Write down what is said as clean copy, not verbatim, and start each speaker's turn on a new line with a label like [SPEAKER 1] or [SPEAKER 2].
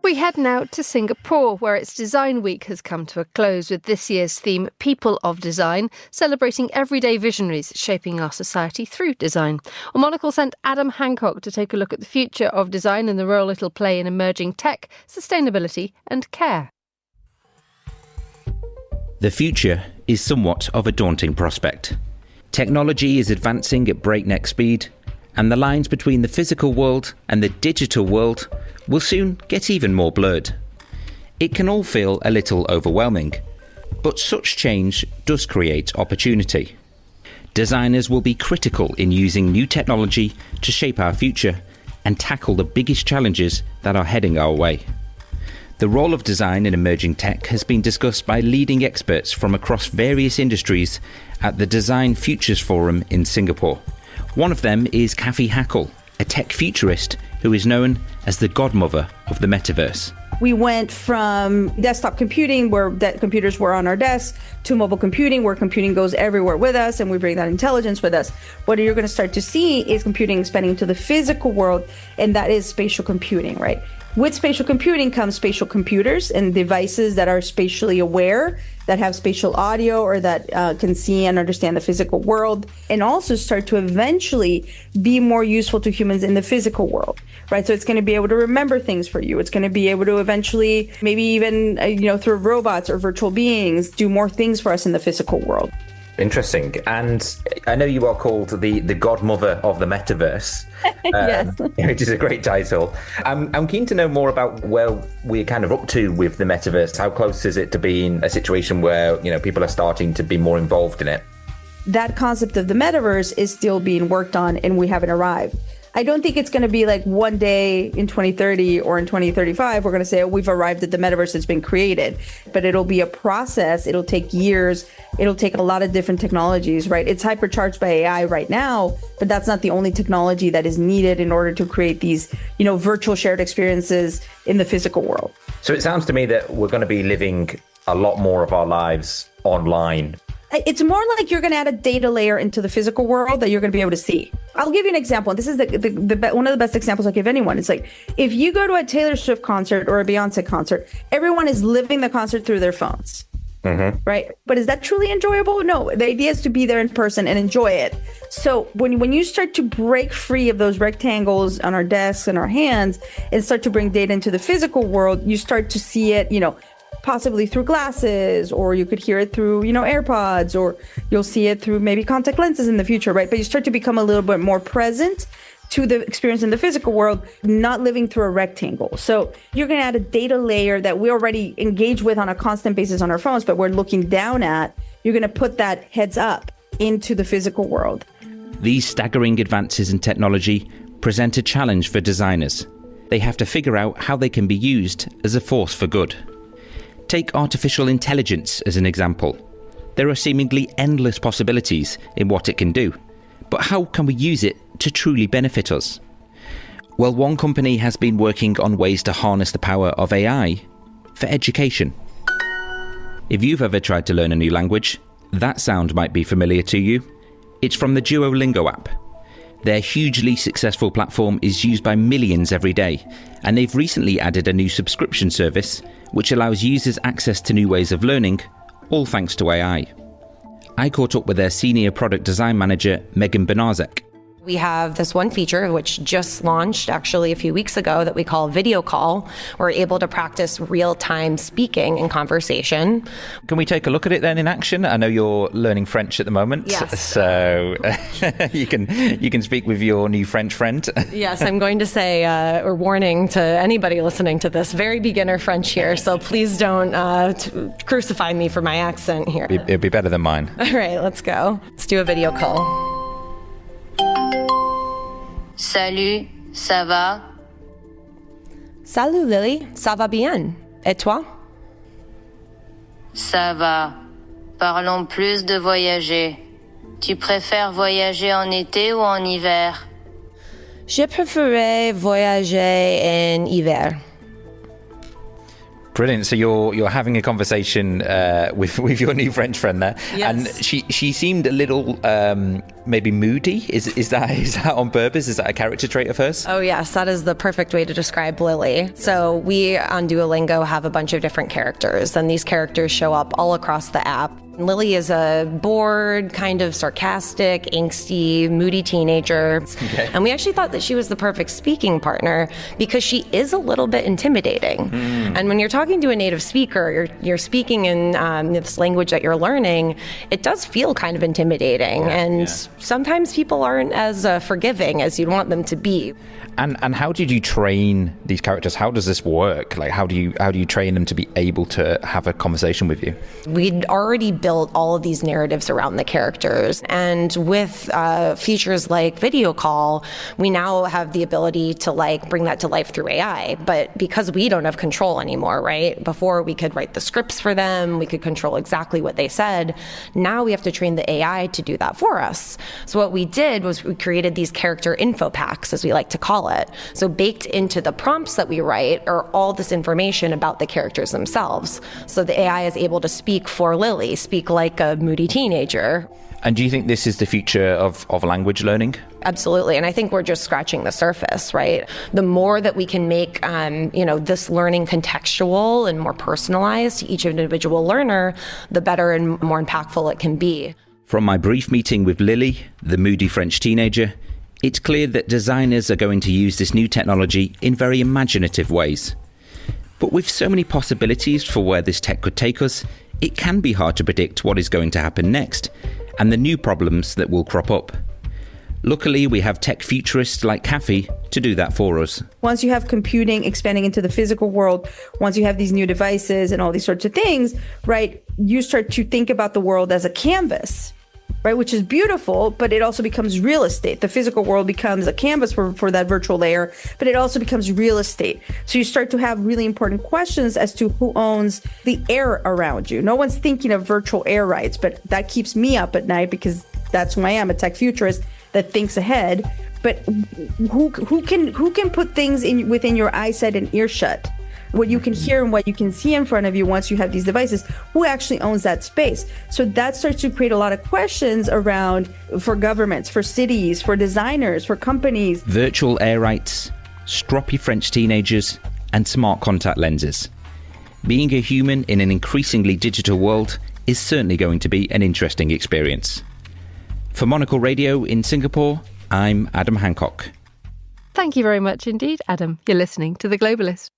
[SPEAKER 1] We head now to Singapore, where its Design Week has come to a close with this year's theme, People of Design, celebrating everyday visionaries shaping our society through design. Well, Monocle sent Adam Hancock to take a look at the future of design and the role it'll play in emerging tech, sustainability and care.
[SPEAKER 2] The future is somewhat of a daunting prospect. Technology is advancing at breakneck speed, and the lines between the physical world and the digital world will soon get even more blurred. It can all feel a little overwhelming, but such change does create opportunity. Designers will be critical in using new technology to shape our future and tackle the biggest challenges that are heading our way. The role of design in emerging tech has been discussed by leading experts from across various industries at the Design Futures Forum in Singapore. One of them is Kathy Hackle, a tech futurist who is known as the godmother of the metaverse.
[SPEAKER 3] We went from desktop computing, where computers were on our desks, to mobile computing, where computing goes everywhere with us, and we bring that intelligence with us. What you're going to start to see is computing expanding to the physical world, and that is spatial computing, right? With spatial computing comes spatial computers and devices that are spatially aware, that have spatial audio, or that can see and understand the physical world, and also start to eventually be more useful to humans in the physical world, right? So it's going to be able to remember things for you. It's going to be able to eventually, maybe even, through robots or virtual beings, do more things for us in the physical world.
[SPEAKER 4] Interesting. And I know you are called the godmother of the metaverse,
[SPEAKER 3] Yes.
[SPEAKER 4] Which is a great title. I'm keen to know more about where we're kind of up to with the metaverse. How close is it to being a situation where, people are starting to be more involved in it?
[SPEAKER 3] That concept of the metaverse is still being worked on, and we haven't arrived. I don't think it's going to be like one day in 2030 or in 2035, we're going to say, we've arrived at the metaverse that's been created. But it'll be a process. It'll take years. It'll take a lot of different technologies, right? It's hypercharged by AI right now, but that's not the only technology that is needed in order to create these, virtual shared experiences in the physical world.
[SPEAKER 4] So it sounds to me that we're going to be living a lot more of our lives online.
[SPEAKER 3] It's more like you're going to add a data layer into the physical world that you're going to be able to see. I'll give you an example. This is one of the best examples I give anyone. It's like, if you go to a Taylor Swift concert or a Beyonce concert, everyone is living the concert through their phones, right? But is that truly enjoyable? No, the idea is to be there in person and enjoy it. So when you start to break free of those rectangles on our desks and our hands and start to bring data into the physical world, you start to see it, possibly through glasses, or you could hear it through, AirPods, or you'll see it through maybe contact lenses in the future, right? But you start to become a little bit more present to the experience in the physical world, not living through a rectangle. So you're going to add a data layer that we already engage with on a constant basis on our phones, but we're looking down at. You're going to put that heads up into the physical world.
[SPEAKER 2] These staggering advances in technology present a challenge for designers. They have to figure out how they can be used as a force for good. Take artificial intelligence as an example. There are seemingly endless possibilities in what it can do, but how can we use it to truly benefit us? Well, one company has been working on ways to harness the power of AI for education. If you've ever tried to learn a new language, that sound might be familiar to you. It's from the Duolingo app. Their hugely successful platform is used by millions every day, and they've recently added a new subscription service which allows users access to new ways of learning, all thanks to AI. I caught up with their senior product design manager, Megan Benazek.
[SPEAKER 5] We have this one feature which just launched actually a few weeks ago that we call Video Call. We're able to practice real-time speaking and conversation.
[SPEAKER 4] Can we take a look at it then in action? I know you're learning French at the moment,
[SPEAKER 5] yes.
[SPEAKER 4] So you can speak with your new French friend.
[SPEAKER 5] Yes, I'm going to say, or warning to anybody listening to this, very beginner French here, so please don't crucify me for my accent here.
[SPEAKER 4] It'd be better than mine.
[SPEAKER 5] All right, let's go. Let's do a video call.
[SPEAKER 6] Salut, ça va?
[SPEAKER 5] Salut Lily, ça va bien. Et toi?
[SPEAKER 6] Ça va. Parlons plus de voyager. Tu préfères voyager en été ou en hiver?
[SPEAKER 5] Je préférais voyager en hiver.
[SPEAKER 2] Brilliant. So you're having a conversation with your new French friend there,
[SPEAKER 5] Yes.
[SPEAKER 2] and she seemed a little maybe moody. Is that on purpose? Is that a character trait of hers?
[SPEAKER 5] Oh, yes, that is the perfect way to describe Lily. So we on Duolingo have a bunch of different characters, and these characters show up all across the app. Lily is a bored, kind of sarcastic, angsty, moody teenager.
[SPEAKER 2] Okay.
[SPEAKER 5] And we actually thought that she was the perfect speaking partner because she is a little bit intimidating. And when you're talking to a native speaker, you're speaking in this language that you're learning, it does feel kind of intimidating. Sometimes people aren't as forgiving as you'd want them to be.
[SPEAKER 2] And how did you train these characters? How does this work? Like, how do you train them to be able to have a conversation with you?
[SPEAKER 5] We'd already built all of these narratives around the characters. And with features like video call, we now have the ability to bring that to life through AI. But because we don't have control anymore, right? Before we could write the scripts for them, we could control exactly what they said. Now we have to train the AI to do that for us. So what we did was we created these character info packs, as we like to call it. So baked into the prompts that we write are all this information about the characters themselves. So the AI is able to speak for Lily, speak like a moody teenager.
[SPEAKER 2] And do you think this is the future of language learning?
[SPEAKER 5] Absolutely. And I think we're just scratching the surface, right? The more that we can make, this learning contextual and more personalized to each individual learner, the better and more impactful it can be.
[SPEAKER 2] From my brief meeting with Lily, the moody French teenager, it's clear that designers are going to use this new technology in very imaginative ways. But with so many possibilities for where this tech could take us, it can be hard to predict what is going to happen next and the new problems that will crop up. Luckily, we have tech futurists like Kathy to do that for us.
[SPEAKER 3] Once you have computing expanding into the physical world, once you have these new devices and all these sorts of things, right, you start to think about the world as a canvas, right, which is beautiful, but it also becomes real estate. The physical world becomes a canvas for that virtual layer, but it also becomes real estate. So you start to have really important questions as to who owns the air around you. No one's thinking of virtual air rights, but that keeps me up at night because that's who I am, a tech futurist that thinks ahead. But who can put things within your eyesight and earshot? What you can hear and what you can see in front of you once you have these devices, who actually owns that space? So that starts to create a lot of questions around for governments, for cities, for designers, for companies.
[SPEAKER 2] Virtual air rights, stroppy French teenagers, and smart contact lenses. Being a human in an increasingly digital world is certainly going to be an interesting experience. For Monocle Radio in Singapore, I'm Adam Hancock.
[SPEAKER 1] Thank you very much indeed, Adam. You're listening to The Globalist.